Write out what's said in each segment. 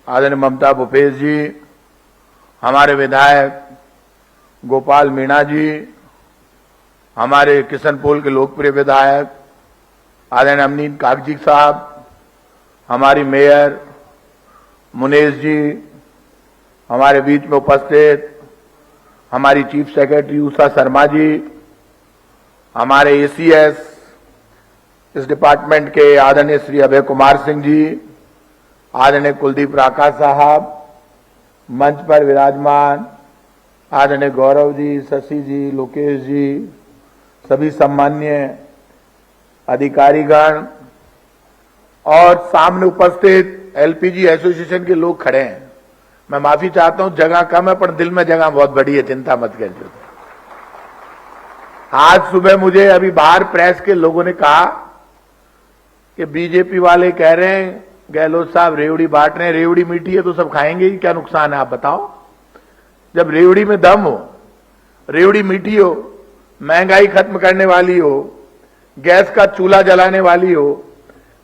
आदरणीय ममता भूपेश जी, हमारे विधायक गोपाल मीणा जी, हमारे किशनपोल के लोकप्रिय विधायक आदरणीय अमनीत कागजी साहब, हमारी मेयर मुनेश जी, हमारे बीच में उपस्थित हमारी चीफ सेक्रेटरी उषा शर्मा जी, हमारे एसीएस इस डिपार्टमेंट के आदरणीय श्री अभय कुमार सिंह जी, आदरणीय कुलदीप राका साहब, मंच पर विराजमान आदरणीय गौरव जी, शशि जी, लोकेश जी, सभी सम्मान्य अधिकारीगण और सामने उपस्थित एलपीजी एसोसिएशन के लोग खड़े हैं। मैं माफी चाहता हूं, जगह कम है पर दिल में जगह बहुत बड़ी है, चिंता मत करिए। आज सुबह मुझे अभी बाहर प्रेस के लोगों ने कहा कि बीजेपी वाले कह रहे हैं गहलोत साहब रेवड़ी बांट रहे हैं, रेवड़ी मीठी है तो सब खाएंगे ही, क्या नुकसान है आप बताओ। जब रेवड़ी में दम हो, रेवड़ी मीठी हो, महंगाई खत्म करने वाली हो, गैस का चूल्हा जलाने वाली हो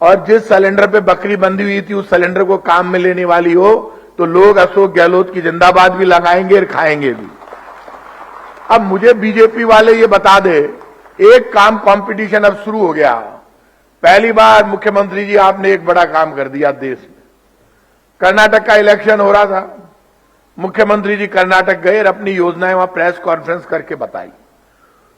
और जिस सिलेंडर पे बकरी बंधी हुई थी उस सिलेंडर को काम में लेने वाली हो, तो लोग अशोक गहलोत की जिंदाबाद भी लगाएंगे और खाएंगे भी। अब मुझे बीजेपी वाले ये बता दे, एक काम कंपटीशन अब शुरू हो गया। पहली बार मुख्यमंत्री जी आपने एक बड़ा काम कर दिया देश में। कर्नाटक का इलेक्शन हो रहा था, मुख्यमंत्री जी कर्नाटक गए और अपनी योजनाएं वहां प्रेस कॉन्फ्रेंस करके बताई,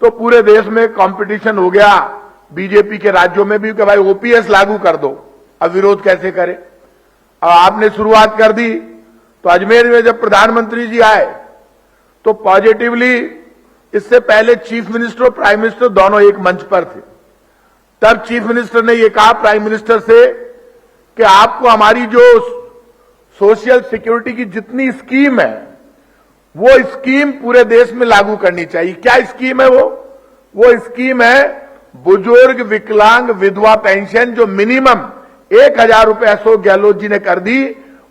तो पूरे देश में कंपटीशन हो गया बीजेपी के राज्यों में भी कि भाई ओपीएस लागू कर दो। अब विरोध कैसे करे। अब आपने शुरुआत कर दी, तो अजमेर में जब प्रधानमंत्री जी आए तो पॉजिटिवली, इससे पहले चीफ मिनिस्टर और प्राइम मिनिस्टर दोनों एक मंच पर थे, तब चीफ मिनिस्टर ने यह कहा प्राइम मिनिस्टर से कि आपको हमारी जो सोशल सिक्योरिटी की जितनी स्कीम है वो स्कीम पूरे देश में लागू करनी चाहिए। क्या स्कीम है वो स्कीम है बुजुर्ग विकलांग विधवा पेंशन, जो मिनिमम 1000 रुपए अशोक गहलोत जी ने कर दी,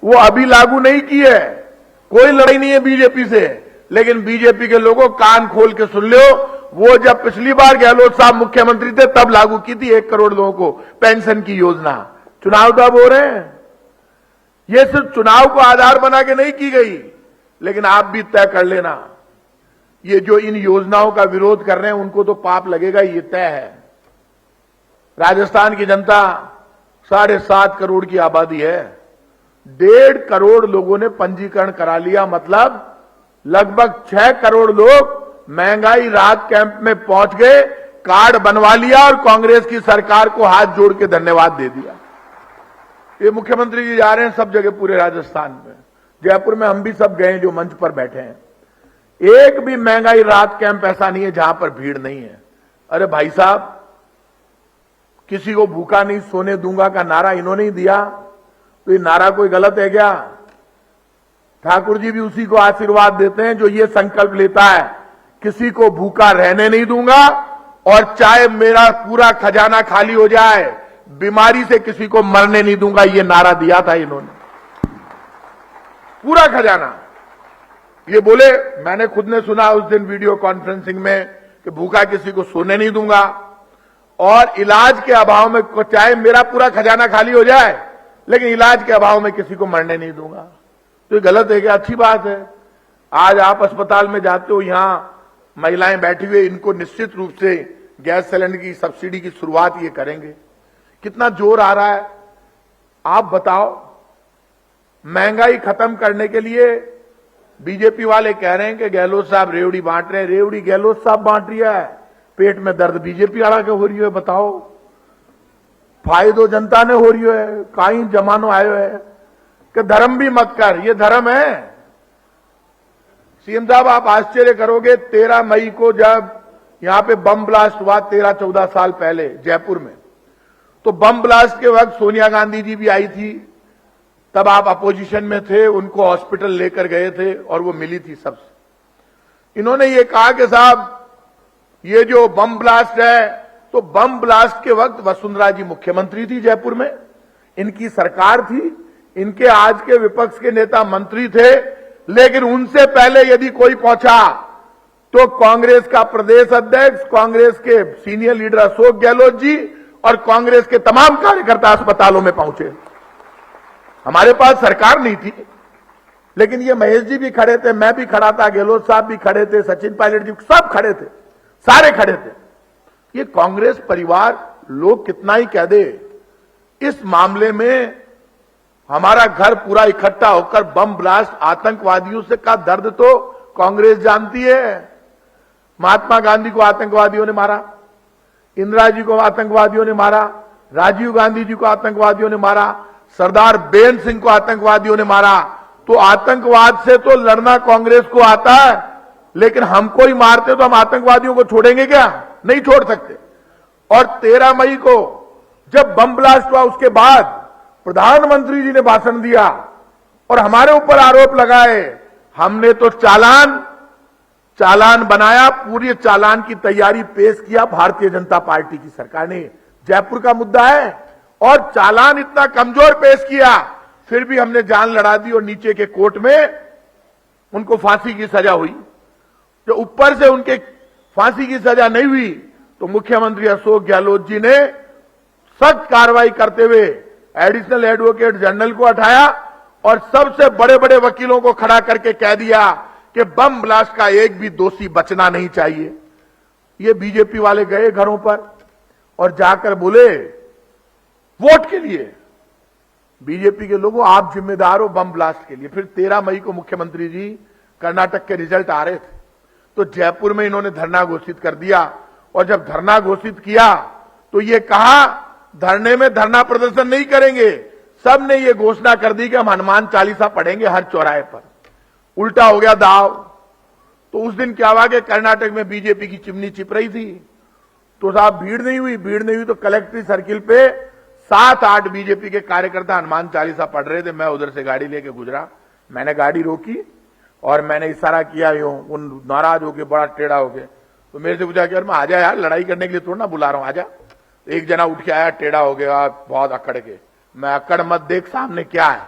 वो अभी लागू नहीं की है। कोई लड़ाई नहीं है बीजेपी से, लेकिन बीजेपी के लोगों कान खोल के सुन लो, वो जब पिछली बार गहलोत साहब मुख्यमंत्री थे तब लागू की थी 1 करोड़ लोगों को पेंशन की योजना। चुनाव तब हो रहे हैं, ये सिर्फ चुनाव को आधार बना के नहीं की गई। लेकिन आप भी तय कर लेना, ये जो इन योजनाओं का विरोध कर रहे हैं उनको तो पाप लगेगा, ये तय है। राजस्थान की जनता 7.5 करोड़ की आबादी है, 1.5 करोड़ लोगों ने पंजीकरण करा लिया, मतलब लगभग 6 करोड़ लोग महंगाई राहत कैंप में पहुंच गए, कार्ड बनवा लिया और कांग्रेस की सरकार को हाथ जोड़ के धन्यवाद दे दिया। ये मुख्यमंत्री जी जा रहे हैं सब जगह पूरे राजस्थान में, जयपुर में हम भी सब गए जो मंच पर बैठे हैं। एक भी महंगाई राहत कैंप ऐसा नहीं है जहां पर भीड़ नहीं है। अरे भाई साहब, किसी को भूखा नहीं सोने दूंगा का नारा इन्होंने ही दिया, तो ये नारा कोई गलत है क्या? ठाकुर जी भी उसी को आशीर्वाद देते हैं जो ये संकल्प लेता है, किसी को भूखा रहने नहीं दूंगा और चाहे मेरा पूरा खजाना खाली हो जाए, बीमारी से किसी को मरने नहीं दूंगा। ये नारा दिया था इन्होंने, पूरा खजाना। ये बोले, मैंने खुद ने सुना उस दिन वीडियो कॉन्फ्रेंसिंग में कि भूखा किसी को सोने नहीं दूंगा और इलाज के अभाव में, चाहे मेरा पूरा खजाना खाली हो जाए लेकिन इलाज के अभाव में किसी को मरने नहीं दूंगा। तो ये गलत है क्या? अच्छी बात है। आज आप अस्पताल में जाते हो, यहां महिलाएं बैठी हुई, इनको निश्चित रूप से गैस सिलेंडर की सब्सिडी की शुरुआत ये करेंगे। कितना जोर आ रहा है आप बताओ। महंगाई खत्म करने के लिए बीजेपी वाले कह रहे हैं कि गहलोत साहब रेवड़ी बांट रहे हैं। रेवड़ी गहलोत साहब बांट रही है, पेट में दर्द बीजेपी वाला के हो रही है बताओ। फायदो जनता ने हो रही है, काई जमानो आयो है कि धर्म भी मत कर, ये धर्म है। सीएम साहब आप आश्चर्य करोगे, 13 मई को जब यहां पे बम ब्लास्ट हुआ 13-14 साल पहले जयपुर में, तो बम ब्लास्ट के वक्त सोनिया गांधी जी भी आई थी, तब आप अपोजिशन में थे, उनको हॉस्पिटल लेकर गए थे और वो मिली थी सबसे। इन्होंने ये कहा कि साहब ये जो बम ब्लास्ट है, तो बम ब्लास्ट के वक्त वसुंधरा जी मुख्यमंत्री थी जयपुर में, इनकी सरकार थी, इनके आज के विपक्ष के नेता मंत्री थे, लेकिन उनसे पहले यदि कोई पहुंचा तो कांग्रेस का प्रदेश अध्यक्ष, कांग्रेस के सीनियर लीडर अशोक गहलोत जी और कांग्रेस के तमाम कार्यकर्ता अस्पतालों में पहुंचे। हमारे पास सरकार नहीं थी, लेकिन ये महेश जी भी खड़े थे, मैं भी खड़ा था, गहलोत साहब भी खड़े थे, सचिन पायलट जी सब खड़े थे, सारे खड़े थे। ये कांग्रेस परिवार लोग कितना ही कह दे, इस मामले में हमारा घर पूरा इकट्ठा होकर बम ब्लास्ट आतंकवादियों से का दर्द तो कांग्रेस जानती है। महात्मा गांधी को आतंकवादियों ने मारा, इंदिरा जी को आतंकवादियों ने मारा, राजीव गांधी जी को आतंकवादियों ने मारा, सरदार बेन सिंह को आतंकवादियों ने मारा। तो आतंकवाद से तो लड़ना कांग्रेस को आता है, लेकिन हमको ही मारते तो हम आतंकवादियों को छोड़ेंगे क्या? नहीं छोड़ सकते। और 13 मई को जब बम ब्लास्ट हुआ उसके बाद प्रधानमंत्री जी ने भाषण दिया और हमारे ऊपर आरोप लगाए। हमने तो चालान बनाया, पूरी चालान की तैयारी पेश किया भारतीय जनता पार्टी की सरकार ने। जयपुर का मुद्दा है और चालान इतना कमजोर पेश किया, फिर भी हमने जान लड़ा दी और नीचे के कोर्ट में उनको फांसी की सजा हुई। जो ऊपर से उनके फांसी की सजा नहीं हुई तो मुख्यमंत्री अशोक गहलोत जी ने सख्त कार्रवाई करते हुए एडिशनल एडवोकेट जनरल को हटाया और सबसे बड़े बड़े वकीलों को खड़ा करके कह दिया कि बम ब्लास्ट का एक भी दोषी बचना नहीं चाहिए। ये बीजेपी वाले गए घरों पर और जाकर बोले वोट के लिए, बीजेपी के लोगों आप जिम्मेदार हो बम ब्लास्ट के लिए। फिर 13 मई को मुख्यमंत्री जी कर्नाटक के रिजल्ट आ रहे थे तो जयपुर में इन्होंने धरना घोषित कर दिया और जब धरना घोषित किया तो ये कहा धरने में धरना प्रदर्शन नहीं करेंगे। सब ने ये घोषणा कर दी कि हम हनुमान चालीसा पढ़ेंगे हर चौराहे पर। उल्टा हो गया दाव। तो उस दिन क्या हुआ कि कर्नाटक में बीजेपी की चिमनी छिप रही थी तो साहब भीड़ नहीं हुई तो कलेक्ट्रेट सर्किल पे 7-8 बीजेपी के कार्यकर्ता हनुमान चालीसा पढ़ रहे थे। मैं उधर से गाड़ी लेके गुजरा, मैंने गाड़ी रोकी और मैंने इशारा किया यूं, उन नाराज होके बड़ा टेढ़ा होके तो मेरे से पूछा कि यार मैं आ जा यार, लड़ाई करने के लिए थोड़ा ना बुला रहा हूं, आजा। एक जना उठ के आया टेढ़ा हो गया बहुत अकड़ के। मैं अकड़ मत देख सामने क्या है।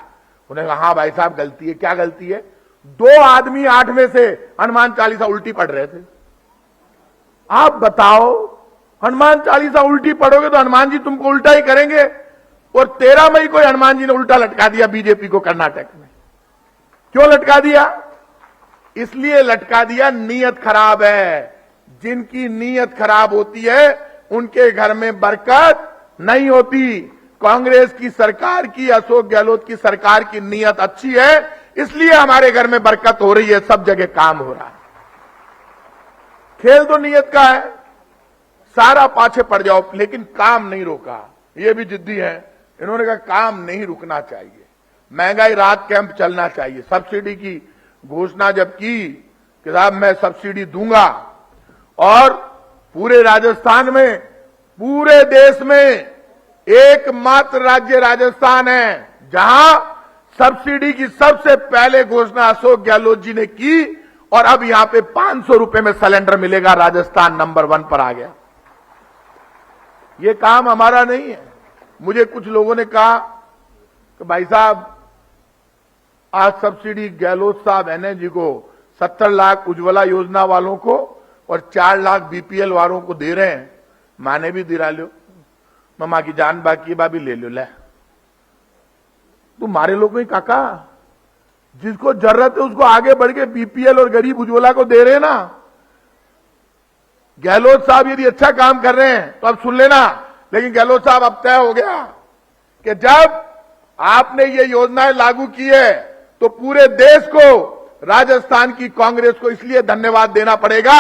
उन्हें कहा हाँ भाई साहब गलती है। क्या गलती है? 2 आदमी 8 में से हनुमान चालीसा उल्टी पढ़ रहे थे। आप बताओ हनुमान चालीसा उल्टी पढ़ोगे तो हनुमान जी तुमको उल्टा ही करेंगे। और 13 मई को हनुमान जी ने उल्टा लटका दिया बीजेपी को कर्नाटक में। क्यों लटका दिया? इसलिए लटका दिया नीयत खराब है। जिनकी नीयत खराब होती है उनके घर में बरकत नहीं होती। कांग्रेस की सरकार की, अशोक गहलोत की सरकार की नीयत अच्छी है, इसलिए हमारे घर में बरकत हो रही है, सब जगह काम हो रहा है। खेल तो नीयत का है, सारा पाछे पड़ जाओ, लेकिन काम नहीं रोका। ये भी जिद्दी है, इन्होंने कहा काम नहीं रुकना चाहिए, महंगाई राहत कैंप चलना चाहिए। सब्सिडी की घोषणा जब की कि साहब मैं सब्सिडी दूंगा और पूरे राजस्थान में, पूरे देश में एकमात्र राज्य राजस्थान है जहां सब्सिडी की सबसे पहले घोषणा अशोक गहलोत जी ने की और अब यहां पे 500 रुपए में सिलेंडर मिलेगा। राजस्थान नंबर 1 पर आ गया। ये काम हमारा नहीं है। मुझे कुछ लोगों ने कहा कि भाई साहब आज सब्सिडी गहलोत साहब एनएजी को 70 लाख उज्ज्वला योजना वालों को और 4 लाख बीपीएल वालों को दे रहे हैं। माने भी दिला लो, मम्मा की जान बाकी है भाभी ले लो। ले तुम्हारे लोग ही काका जिसको जरूरत है उसको आगे बढ़ के बीपीएल और गरीब उज्ज्वला को दे रहे ना। गहलोत साहब यदि अच्छा काम कर रहे हैं तो अब सुन लेना, लेकिन गहलोत साहब अब तय हो गया कि जब आपने ये योजनाएं लागू की है तो पूरे देश को, राजस्थान की कांग्रेस को इसलिए धन्यवाद देना पड़ेगा।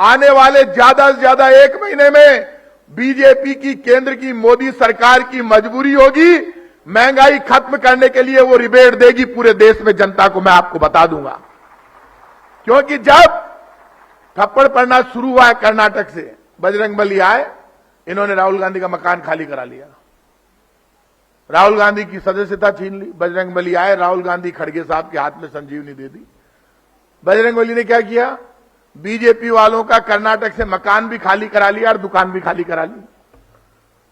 आने वाले ज्यादा से ज्यादा 1 महीने में बीजेपी की, केंद्र की, मोदी सरकार की मजबूरी होगी महंगाई खत्म करने के लिए वो रिबेट देगी पूरे देश में जनता को, मैं आपको बता दूंगा। क्योंकि जब थप्पड़ पड़ना शुरू हुआ है कर्नाटक से, बजरंगबली आए, इन्होंने राहुल गांधी का मकान खाली करा लिया, राहुल गांधी की सदस्यता छीन ली। बजरंगबली आए, राहुल गांधी खड़गे साहब के हाथ में संजीवनी दे दी। बजरंगबली ने क्या किया? बीजेपी वालों का कर्नाटक से मकान भी खाली करा लिया और दुकान भी खाली करा ली,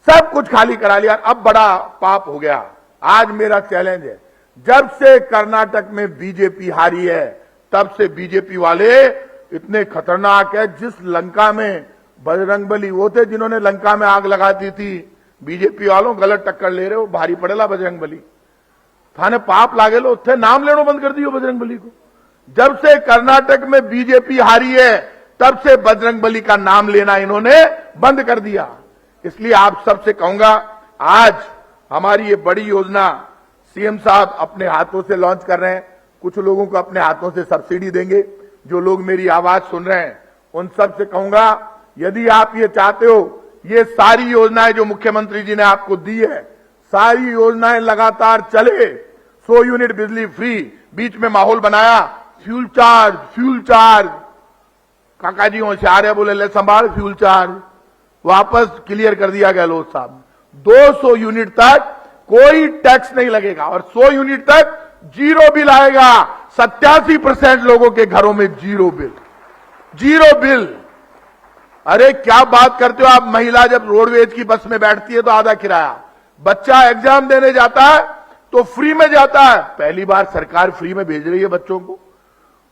सब कुछ खाली करा लिया। अब बड़ा पाप हो गया। आज मेरा चैलेंज है, जब से कर्नाटक में बीजेपी हारी है तब से बीजेपी वाले इतने खतरनाक है। जिस लंका में बजरंगबली वो थे जिन्होंने लंका में आग लगा दी थी, बीजेपी वालों गलत टक्कर ले रहे हो, भारी पड़ेला बजरंगबली। थाने पाप लागे लो थे नाम लेनो बंद कर दियो बजरंगबली को। जब से कर्नाटक में बीजेपी हारी है तब से बजरंगबली का नाम लेना इन्होंने बंद कर दिया। इसलिए आप सबसे कहूंगा, आज हमारी ये बड़ी योजना सीएम साहब अपने हाथों से लॉन्च कर रहे हैं। कुछ लोगों को अपने हाथों से सब्सिडी देंगे। जो लोग मेरी आवाज सुन रहे हैं उन सब से कहूंगा, यदि आप ये चाहते हो, ये सारी योजनाएं जो मुख्यमंत्री जी ने आपको दी है, सारी योजनाएं लगातार चले। 100 यूनिट बिजली फ्री, बीच में माहौल बनाया, फ्यूल चार्ज काका जी होशियार है, बोले ले संभाल फ्यूल चार्ज, वापस क्लियर कर दिया गहलोत साहब। 200 यूनिट तक कोई टैक्स नहीं लगेगा और 100 यूनिट तक जीरो बिल आएगा। 87% लोगों के घरों में जीरो बिल। अरे क्या बात करते हो आप। महिला जब रोडवेज की बस में बैठती है तो आधा किराया, बच्चा एग्जाम देने जाता है तो फ्री में जाता है। पहली बार सरकार फ्री में भेज रही है बच्चों को,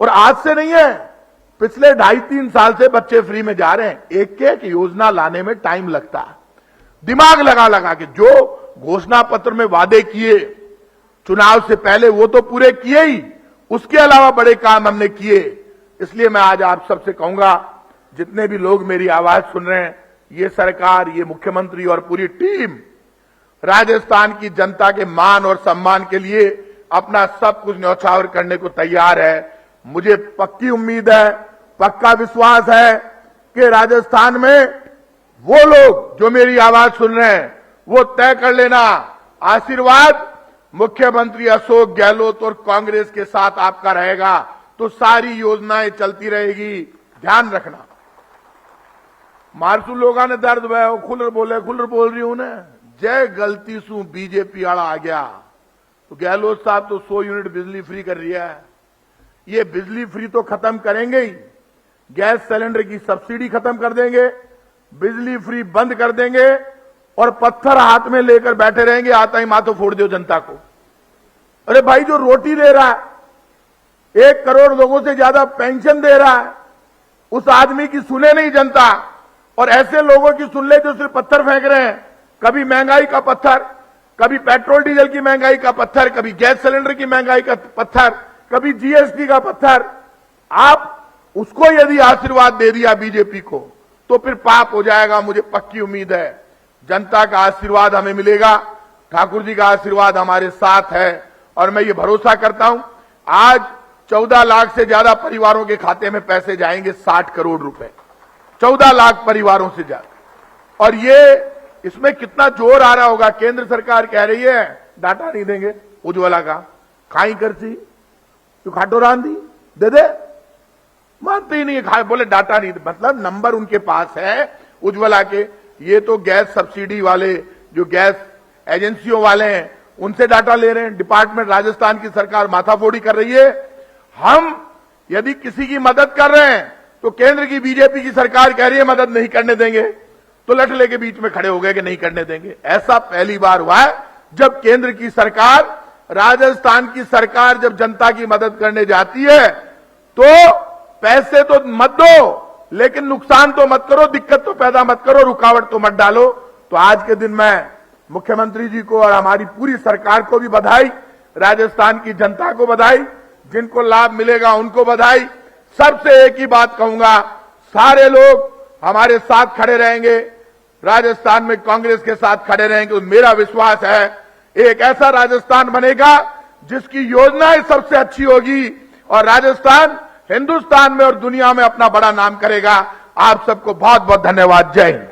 और आज से नहीं है, पिछले 2.5-3 साल से बच्चे फ्री में जा रहे हैं। एक एक योजना लाने में टाइम लगता है, दिमाग लगा के। जो घोषणा पत्र में वादे किए चुनाव से पहले वो तो पूरे किए ही, उसके अलावा बड़े काम हमने किए। इसलिए मैं आज आप सबसे कहूंगा, जितने भी लोग मेरी आवाज सुन रहे हैं, ये सरकार, ये मुख्यमंत्री और पूरी टीम राजस्थान की जनता के मान और सम्मान के लिए अपना सब कुछ न्यौछावर करने को तैयार है। मुझे पक्की उम्मीद है, पक्का विश्वास है कि राजस्थान में वो लोग जो मेरी आवाज सुन रहे हैं वो तय कर लेना, आशीर्वाद मुख्यमंत्री अशोक गहलोत और कांग्रेस के साथ आपका रहेगा तो सारी योजनाएं चलती रहेगी। ध्यान रखना। मारसू लोगों ने दर्द भय खुलर बोल रही हूं ना, जय गलती सू बीजेपी आड़ा आ गया तो गहलोत साहब तो 100 यूनिट बिजली फ्री कर रही है। ये बिजली फ्री तो खत्म करेंगे ही, गैस सिलेंडर की सब्सिडी खत्म कर देंगे, बिजली फ्री बंद कर देंगे और पत्थर हाथ में लेकर बैठे रहेंगे, आता ही माथो फोड़ दो जनता को। अरे भाई, जो रोटी दे रहा है, 1 करोड़ लोगों से ज्यादा पेंशन दे रहा है, उस आदमी की सुने नहीं जनता, और ऐसे लोगों की सुन ले जो सिर्फ पत्थर फेंक रहे हैं। कभी महंगाई का पत्थर, कभी पेट्रोल डीजल की महंगाई का पत्थर, कभी गैस सिलेंडर की महंगाई का पत्थर, कभी जीएसटी का पत्थर। आप उसको यदि आशीर्वाद दे दिया बीजेपी को तो फिर पाप हो जाएगा। मुझे पक्की उम्मीद है जनता का आशीर्वाद हमें मिलेगा, ठाकुर जी का आशीर्वाद हमारे साथ है, और मैं ये भरोसा करता हूं आज 14 लाख से ज्यादा परिवारों के खाते में पैसे जाएंगे, 60 करोड़ रुपए, 14 लाख परिवारों से ज्यादा। और ये इसमें कितना जोर आ रहा होगा। केंद्र सरकार कह रही है डाटा नहीं देंगे उज्ज्वला का, खाई करती तो खाटो रांधी दे मानते ही नहीं है, बोले डाटा नहीं, मतलब नंबर उनके पास है उज्ज्वला के। ये तो गैस सब्सिडी वाले, जो गैस एजेंसियों वाले हैं, उनसे डाटा ले रहे हैं। डिपार्टमेंट राजस्थान की सरकार माथाफोड़ी कर रही है। हम यदि किसी की मदद कर रहे हैं तो केंद्र की बीजेपी की सरकार कह रही है मदद नहीं करने देंगे, तो लठले के बीच में खड़े हो गए कि नहीं करने देंगे। ऐसा पहली बार हुआ है जब केंद्र की सरकार, राजस्थान की सरकार जब जनता की मदद करने जाती है तो पैसे तो मत दो, लेकिन नुकसान तो मत करो, दिक्कत तो पैदा मत करो, रुकावट तो मत डालो। तो आज के दिन मैं मुख्यमंत्री जी को और हमारी पूरी सरकार को भी बधाई, राजस्थान की जनता को बधाई, जिनको लाभ मिलेगा उनको बधाई। सबसे एक ही बात कहूंगा, सारे लोग हमारे साथ खड़े रहेंगे, राजस्थान में कांग्रेस के साथ खड़े रहेंगे। मेरा विश्वास है एक ऐसा राजस्थान बनेगा जिसकी योजनाएं सबसे अच्छी होगी और राजस्थान हिंदुस्तान में और दुनिया में अपना बड़ा नाम करेगा। आप सबको बहुत बहुत धन्यवाद। जय हिंद।